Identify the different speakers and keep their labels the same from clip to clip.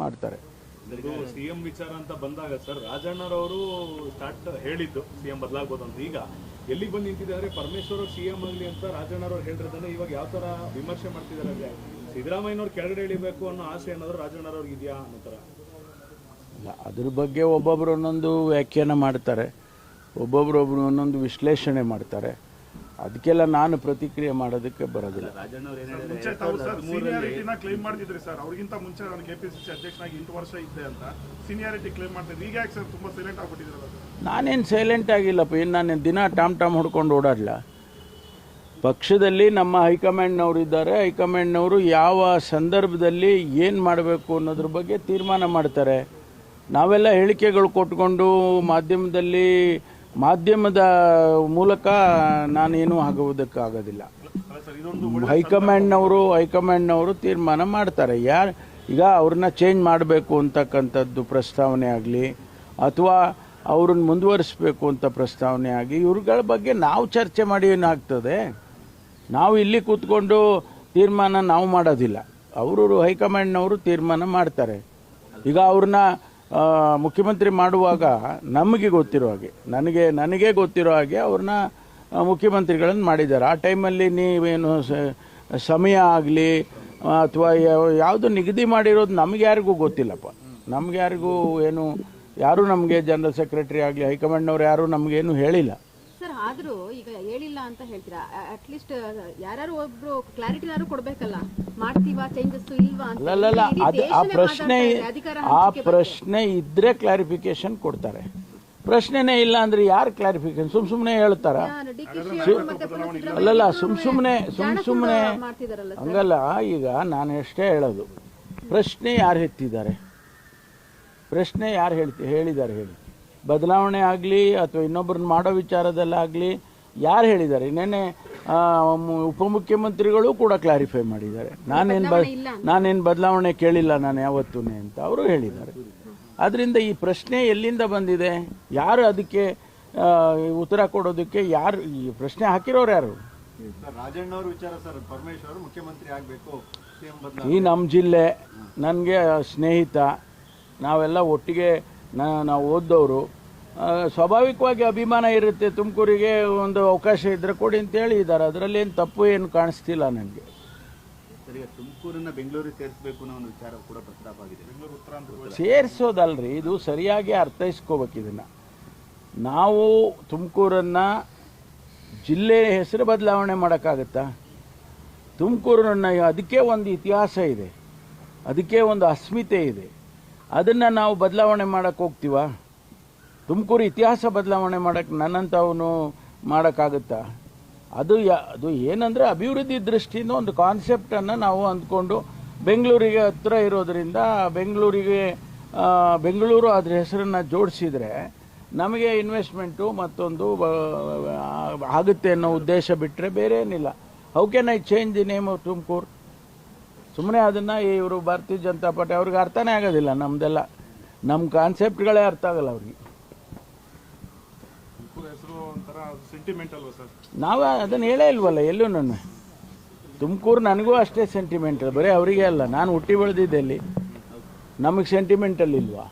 Speaker 1: ಮಾಡ್ತಾರೆ.
Speaker 2: ಸಿಎಂ ವಿಚಾರ ಅಂತ ಬಂದಾಗ ಸರ್ ರಾಜಣ್ಣರವರು ಸ್ಟಾರ್ಟ್ ಹೇಳಿದ್ದು ಸಿಎಂ ಬದಲಾಗಬಹುದು ಅಂತ. ಈಗ ಎಲ್ಲಿಗೆ ಬಂದು ನಿಂತಿದ್ದಾರೆ ಪರಮೇಶ್ವರ್ ಸಿಎಂ ಆಗಲಿ ಅಂತ ರಾಜಣ್ಣರವ್ರು ಹೇಳಿರೋದನ್ನ ಇವಾಗ ಯಾವ ತರ ವಿಮರ್ಶೆ ಮಾಡ್ತಿದ್ದಾರೆ? ಸಿದ್ದರಾಮಯ್ಯನವ್ರು ಕೆಳಗಡೆ ಇಳಿಬೇಕು ಅನ್ನೋ ಆಸೆ ಏನಾದ್ರು ರಾಜಣ್ಣರವ್ರಿಗೆ ಇದೆಯಾ ಅನ್ನೋ ಥರ?
Speaker 1: ಅದ್ರ ಬಗ್ಗೆ ಒಬ್ಬೊಬ್ರು ಒಂದೊಂದು ವ್ಯಾಖ್ಯಾನ ಮಾಡ್ತಾರೆ, ಒಬ್ಬೊಬ್ರೊಬ್ರು ಒಂದೊಂದು ವಿಶ್ಲೇಷಣೆ ಮಾಡ್ತಾರೆ. ಅದಕ್ಕೆಲ್ಲ ನಾನು ಪ್ರತಿಕ್ರಿಯೆ ಮಾಡೋದಕ್ಕೆ ಬರೋದಿಲ್ಲ.
Speaker 3: ಕ್ಲೈಮ್ ಮಾಡ್ತಿದ್ರಿ ಸರ್, ಅವ್ರಿಗಿಂತ ಮುಂಚೆ ನಾನು ಕೆಪಿಸಿಸಿ ಅಧ್ಯಕ್ಷನಾಗಿ 8 ವರ್ಷ ಇದ್ದೆ ಅಂತ ಸೀನಿಯಾರಿಟಿ ಕ್ಲೈಮ್ ಮಾಡ್ತಿದ್ರಿ. ಈಗ ಯಾಕೆ ಸರ್ ತುಂಬಾ ಸೈಲೆಂಟ್ ಆಗ್ಬಿಟ್ಟಿದ್ರಲ್ಲ?
Speaker 1: ನಾನೇನು ಸೈಲೆಂಟ್ ಆಗಿಲ್ಲಪ್ಪ. ಇನ್ನು ನಾನು ದಿನ ಟಾಮ್ ಹೊಡ್ಕೊಂಡು ಓಡಾಡಲ್ಲ. ಪಕ್ಷದಲ್ಲಿ ನಮ್ಮ ಹೈಕಮಾಂಡ್ನವರು ಇದ್ದಾರೆ. ಹೈಕಮಾಂಡ್ನವರು ಯಾವ ಸಂದರ್ಭದಲ್ಲಿ ಏನು ಮಾಡಬೇಕು ಅನ್ನೋದ್ರ ಬಗ್ಗೆ ತೀರ್ಮಾನ ಮಾಡ್ತಾರೆ. ನಾವೆಲ್ಲ ಹೇಳಿಕೆಗಳು ಕೊಟ್ಕೊಂಡು ಮಾಧ್ಯಮದ ಮೂಲಕ ನಾನೇನು ಆಗುವುದಕ್ಕಾಗೋದಿಲ್ಲ. ಹೈಕಮಾಂಡ್ನವರು ತೀರ್ಮಾನ ಮಾಡ್ತಾರೆ. ಈಗ ಅವ್ರನ್ನ ಚೇಂಜ್ ಮಾಡಬೇಕು ಅಂತಕ್ಕಂಥದ್ದು ಪ್ರಸ್ತಾವನೆ ಆಗಲಿ ಅಥವಾ ಅವ್ರನ್ನ ಮುಂದುವರಿಸಬೇಕು ಅಂತ ಪ್ರಸ್ತಾವನೆ ಆಗಿ ಇವ್ರುಗಳ ಬಗ್ಗೆ ನಾವು ಚರ್ಚೆ ಮಾಡಿ ಏನಾಗ್ತದೆ? ನಾವು ಇಲ್ಲಿ ಕೂತ್ಕೊಂಡು ತೀರ್ಮಾನ ನಾವು ಮಾಡೋದಿಲ್ಲ. ಅವರು ಹೈಕಮಾಂಡ್ನವರು ತೀರ್ಮಾನ ಮಾಡ್ತಾರೆ. ಈಗ ಅವ್ರನ್ನ ಮುಖ್ಯಮಂತ್ರಿ ಮಾಡುವಾಗ ನಮಗೆ ಗೊತ್ತಿರೋ ಹಾಗೆ ನನಗೆ ಗೊತ್ತಿರೋ ಹಾಗೆ ಅವ್ರನ್ನ ಮುಖ್ಯಮಂತ್ರಿಗಳನ್ನು ಮಾಡಿದ್ದಾರೆ. ಆ ಟೈಮಲ್ಲಿ ನೀವೇನು ಸಮಯ ಆಗಲಿ ಅಥವಾ ಯಾವುದು ನಿಗದಿ ಮಾಡಿರೋದು ನಮ್ಗೆ ಯಾರಿಗೂ ಗೊತ್ತಿಲ್ಲಪ್ಪ. ನಮ್ಗೆ ಯಾರಿಗೂ ಯಾರೂ ನಮಗೆ ಜನರಲ್ ಸೆಕ್ರೆಟರಿ ಆಗಲಿ ಹೈಕಮಾಂಡ್ನವ್ರು ಯಾರೂ ನಮಗೇನು ಹೇಳಿಲ್ಲ
Speaker 4: ಸರ್. ಆದರೂ ಈಗ ಹೇಳಿಲ್ಲ ಅಂತ ಹೇಳ್ತೀರಾ, ಅಟ್ಲೀಸ್ಟ್ ಯಾರು ಒಬ್ರು ಕ್ಲಾರಿಟಿನಾರು ಕೊಡಬೇಕಲ್ಲ, ಮಾಡ್ತೀವಾ ಚೇಂಜಸ್ ಇಲ್ವಾ ಅಂತ.
Speaker 1: ಅಲ್ಲಲ್ಲ, ಆ ಪ್ರಶ್ನೆ ಇದ್ರೆ ಕ್ಲಾರಿಫಿಕೇಶನ್ ಕೊಡ್ತಾರೆ. ಪ್ರಶ್ನೆನೇ ಇಲ್ಲ ಅಂದ್ರೆ ಯಾರು ಕ್ಲಾರಿಫಿಕೇಶನ್? ಸುಮ್ಮನೆ ಹೇಳ್ತಾರ? ಅಲ್ಲಲ್ಲ, ಸುಮ್ಮನೆ ಹಂಗಲ್ಲ. ಈಗ ನಾನು ಎಷ್ಟೇ ಹೇಳೋದು, ಪ್ರಶ್ನೆ ಯಾರು ಎತ್ತಿದ್ದಾರೆ? ಪ್ರಶ್ನೆ ಯಾರು ಹೇಳಿದ್ದಾರೆ ಹೇಳಿ? ಬದಲಾವಣೆ ಆಗಲಿ ಅಥವಾ ಇನ್ನೊಬ್ಬರನ್ನ ಮಾಡೋ ವಿಚಾರದಲ್ಲಾಗಲಿ ಯಾರು ಹೇಳಿದ್ದಾರೆ? ನೆನ್ನೆ ಉಪಮುಖ್ಯಮಂತ್ರಿಗಳು ಕೂಡ ಕ್ಲಾರಿಫೈ ಮಾಡಿದ್ದಾರೆ. ನಾನೇನು ಬದಲಾವಣೆ ಕೇಳಿಲ್ಲ ನಾನು ಯಾವತ್ತೂ ಅಂತ ಅವರು ಹೇಳಿದ್ದಾರೆ. ಆದ್ದರಿಂದ ಈ ಪ್ರಶ್ನೆ ಎಲ್ಲಿಂದ ಬಂದಿದೆ? ಯಾರು ಅದಕ್ಕೆ ಉತ್ತರ ಕೊಡೋದಕ್ಕೆ ಈ ಪ್ರಶ್ನೆ ಹಾಕಿರೋರು ಯಾರು?
Speaker 5: ರಾಜಣ್ಣವ್ರ ವಿಚಾರ ಸರ್, ಪರಮೇಶ್ವರ್ ಮುಖ್ಯಮಂತ್ರಿ ಆಗಬೇಕು,
Speaker 1: ಈ ನಮ್ಮ ಜಿಲ್ಲೆ, ನನಗೆ ಸ್ನೇಹಿತ, ನಾವೆಲ್ಲ ಒಟ್ಟಿಗೆ ನಾವು ಓದ್ದವರು. ಸ್ವಾಭಾವಿಕವಾಗಿ ಅಭಿಮಾನ ಇರುತ್ತೆ. ತುಮಕೂರಿಗೆ ಒಂದು ಅವಕಾಶ ಇದ್ರೆ ಕೊಡಿ ಅಂತ ಹೇಳಿದ್ದಾರೆ. ಅದರಲ್ಲಿ ಏನು ತಪ್ಪು ಏನು ಕಾಣಿಸ್ತಿಲ್ಲ ನನಗೆ.
Speaker 5: ತುಮಕೂರನ್ನ ಬೆಂಗಳೂರಿಗೆ ಸೇರಿಸಬೇಕು ಅನ್ನೋ ಒಂದು ವಿಚಾರ ಕೂಡ ಪ್ರಸ್ತಾಪ ಆಗಿದೆ.
Speaker 1: ಸೇರಿಸೋದಲ್ರಿ, ಇದು ಸರಿಯಾಗಿ ಅರ್ಥೈಸ್ಕೋಬೇಕು ಇದನ್ನು. ನಾವು ತುಮಕೂರನ್ನು ಜಿಲ್ಲೆ ಹೆಸರು ಬದಲಾವಣೆ ಮಾಡೋಕ್ಕಾಗತ್ತಾ? ತುಮಕೂರನ್ನು ಅದಕ್ಕೆ ಒಂದು ಇತಿಹಾಸ ಇದೆ, ಅದಕ್ಕೆ ಒಂದು ಅಸ್ಮಿತೆ ಇದೆ. ಅದನ್ನು ನಾವು ಬದಲಾವಣೆ ಮಾಡೋಕ್ಕೆ ಹೋಗ್ತೀವ? ತುಮಕೂರು ಇತಿಹಾಸ ಬದಲಾವಣೆ ಮಾಡೋಕ್ಕೆ ನನ್ನಂಥವನು ಮಾಡೋಕ್ಕಾಗುತ್ತಾ? ಅದು ಏನಂದರೆ ಅಭಿವೃದ್ಧಿ ದೃಷ್ಟಿಯಿಂದ ಒಂದು ಕಾನ್ಸೆಪ್ಟನ್ನು ನಾವು ಅಂದ್ಕೊಂಡು ಬೆಂಗಳೂರಿಗೆ ಹತ್ತಿರ ಇರೋದರಿಂದ ಬೆಂಗಳೂರು ಅದ್ರ ಹೆಸರನ್ನು ಜೋಡಿಸಿದರೆ ನಮಗೆ ಇನ್ವೆಸ್ಟ್ಮೆಂಟು ಮತ್ತೊಂದು ಆಗುತ್ತೆ ಅನ್ನೋ ಉದ್ದೇಶ ಬಿಟ್ಟರೆ ಬೇರೆ ಏನಿಲ್ಲ. How can I change the name of Tumakuru? ಸುಮ್ಮನೆ ಅದನ್ನು ಇವರು ಭಾರತೀಯ ಜನತಾ ಪಾರ್ಟಿ ಅವ್ರಿಗೆ ಅರ್ಥನೇ ಆಗೋದಿಲ್ಲ. ನಮ್ಮದೆಲ್ಲ ನಮ್ಮ ಕಾನ್ಸೆಪ್ಟ್ಗಳೇ ಅರ್ಥ ಆಗಲ್ಲ ಅವ್ರಿಗೆ. ನಾವು ಅದನ್ನು ಹೇಳೇ ಇಲ್ವಲ್ಲ ಎಲ್ಲೂ. ತುಮಕೂರು ನನಗೂ ಅಷ್ಟೇ ಸೆಂಟಿಮೆಂಟಲ್, ಬರೀ ಅವರಿಗೆ ಅಲ್ಲ. ನಾನು ಹುಟ್ಟಿ ಬೆಳೆದಿದ್ದಲ್ಲಿ ನಮಗೆ ಸೆಂಟಿಮೆಂಟಲ್ ಇಲ್ವಾ?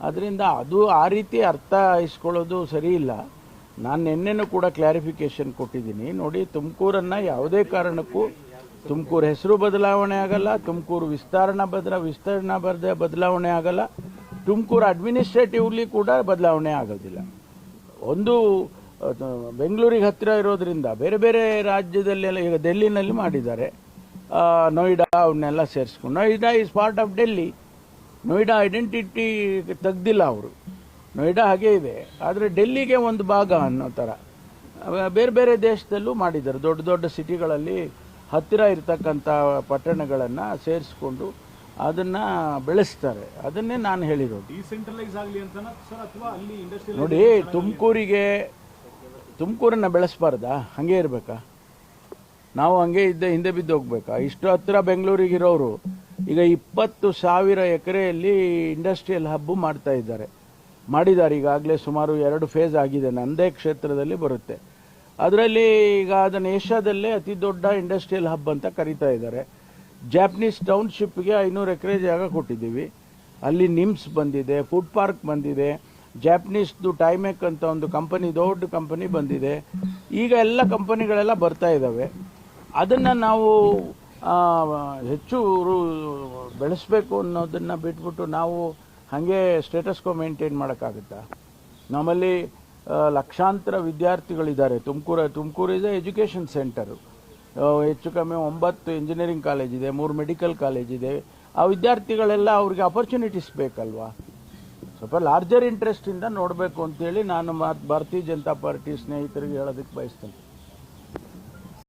Speaker 1: ಅದರಿಂದ ಅದು ಆ ರೀತಿ ಅರ್ಥ ಇಸ್ಕೊಳ್ಳೋದು ಸರಿ ಇಲ್ಲ. ನಾನು ನಿನ್ನೆನೂ ಕೂಡ ಕ್ಲಾರಿಫಿಕೇಷನ್ ಕೊಟ್ಟಿದ್ದೀನಿ. ನೋಡಿ, ತುಮಕೂರನ್ನು ಯಾವುದೇ ಕಾರಣಕ್ಕೂ ತುಮಕೂರು ಹೆಸರು ಬದಲಾವಣೆ ಆಗಲ್ಲ, ತುಮಕೂರು ವಿಸ್ತರಣಾ ಬದಲಾವಣೆ ಆಗಲ್ಲ, ತುಮಕೂರು ಅಡ್ಮಿನಿಸ್ಟ್ರೇಟಿವ್ಲಿ ಕೂಡ ಬದಲಾವಣೆ ಆಗೋದಿಲ್ಲ. ಒಂದು ಬೆಂಗಳೂರಿಗೆ ಹತ್ತಿರ ಇರೋದ್ರಿಂದ ಬೇರೆ ಬೇರೆ ರಾಜ್ಯದಲ್ಲೆಲ್ಲ, ಈಗ ಡೆಲ್ಲಿನಲ್ಲಿ ಮಾಡಿದ್ದಾರೆ, ನೋಯ್ಡಾ ಅವನ್ನೆಲ್ಲ ಸೇರಿಸ್ಕೊಂಡು. Noida is part of Delhi. Noida identity ತೆಗ್ದಿಲ್ಲ ಅವರು. ನೋಯ್ಡಾ ಹಾಗೇ ಇದೆ, ಆದರೆ ಡೆಲ್ಲಿಗೆ ಒಂದು ಭಾಗ ಅನ್ನೋ ಥರ ಬೇರೆ ಬೇರೆ ದೇಶದಲ್ಲೂ ಮಾಡಿದ್ದಾರೆ. ದೊಡ್ಡ ದೊಡ್ಡ ಸಿಟಿಗಳಲ್ಲಿ ಹತ್ತಿರ ಇರ್ತಕ್ಕಂಥ ಪಟ್ಟಣಗಳನ್ನು ಸೇರಿಸ್ಕೊಂಡು ಅದನ್ನು ಬೆಳೆಸ್ತಾರೆ. ಅದನ್ನೇ ನಾನು ಹೇಳಿರೋದು. ನೋಡಿ, ತುಮಕೂರನ್ನು ಬೆಳೆಸಬಾರ್ದಾ? ಹಾಗೇ ಇರಬೇಕಾ? ನಾವು ಹಂಗೆ ಹಿಂದೆ ಬಿದ್ದು ಹೋಗ್ಬೇಕಾ? ಇಷ್ಟು ಹತ್ತಿರ ಬೆಂಗಳೂರಿಗಿರೋರು ಈಗ 20,000 ಎಕರೆಯಲ್ಲಿ ಇಂಡಸ್ಟ್ರಿಯಲ್ ಹಬ್ಬು ಮಾಡಿದ್ದಾರೆ. ಈಗಾಗಲೇ ಸುಮಾರು 2 ಫೇಸ್ ಆಗಿದೆ. ನಂದೇ ಕ್ಷೇತ್ರದಲ್ಲಿ ಬರುತ್ತೆ. ಅದರಲ್ಲಿ ಈಗ ಅದನ್ನು ಏಷ್ಯಾದಲ್ಲೇ ಅತಿ ದೊಡ್ಡ ಇಂಡಸ್ಟ್ರಿಯಲ್ ಹಬ್ ಅಂತ ಕರೀತಾ ಇದ್ದಾರೆ. ಜಾಪನೀಸ್ ಟೌನ್ಶಿಪ್ಗೆ 500 ಎಕರೆ ಜಾಗ ಕೊಟ್ಟಿದ್ದೀವಿ. ಅಲ್ಲಿ ನಿಮ್ಸ್ ಬಂದಿದೆ, ಫುಡ್ ಪಾರ್ಕ್ ಬಂದಿದೆ, ಜಾಪನೀಸ್ದು ಟೈಮೆಕ್ ಅಂತ ಒಂದು ಕಂಪನಿ, ದೊಡ್ಡ ಕಂಪನಿ ಬಂದಿದೆ. ಈಗ ಎಲ್ಲ ಕಂಪನಿಗಳೆಲ್ಲ ಬರ್ತಾ ಇದ್ದಾವೆ. ಅದನ್ನು ನಾವು ಹೆಚ್ಚು ಬೆಳೆಸಬೇಕು ಅನ್ನೋದನ್ನು ಬಿಟ್ಬಿಟ್ಟು ನಾವು ಹಾಗೆ ಸ್ಟೇಟಸ್ಕೋ ಮೇಂಟೈನ್ ಮಾಡೋಕ್ಕಾಗುತ್ತಾ? ನಮ್ಮಲ್ಲಿ ಲಕ್ಷಾಂತರ ವಿದ್ಯಾರ್ಥಿಗಳಿದ್ದಾರೆ. Tumakuru is education centre. ಹೆಚ್ಚು ಕಮ್ಮಿ 9 ಇಂಜಿನಿಯರಿಂಗ್ ಕಾಲೇಜ್ ಇದೆ, 3 ಮೆಡಿಕಲ್ ಕಾಲೇಜ್ ಇದೆ. ಆ ವಿದ್ಯಾರ್ಥಿಗಳೆಲ್ಲ ಅವ್ರಿಗೆ ಅಪರ್ಚುನಿಟೀಸ್ ಬೇಕಲ್ವಾ? ಸ್ವಲ್ಪ ಲಾರ್ಜರ್ ಇಂಟ್ರೆಸ್ಟಿಂದ ನೋಡಬೇಕು ಅಂತೇಳಿ ನಾನು ಭಾರತೀಯ ಜನತಾ ಪಾರ್ಟಿ ಸ್ನೇಹಿತರಿಗೆ ಹೇಳೋದಕ್ಕೆ ಬಯಸ್ತೇನೆ.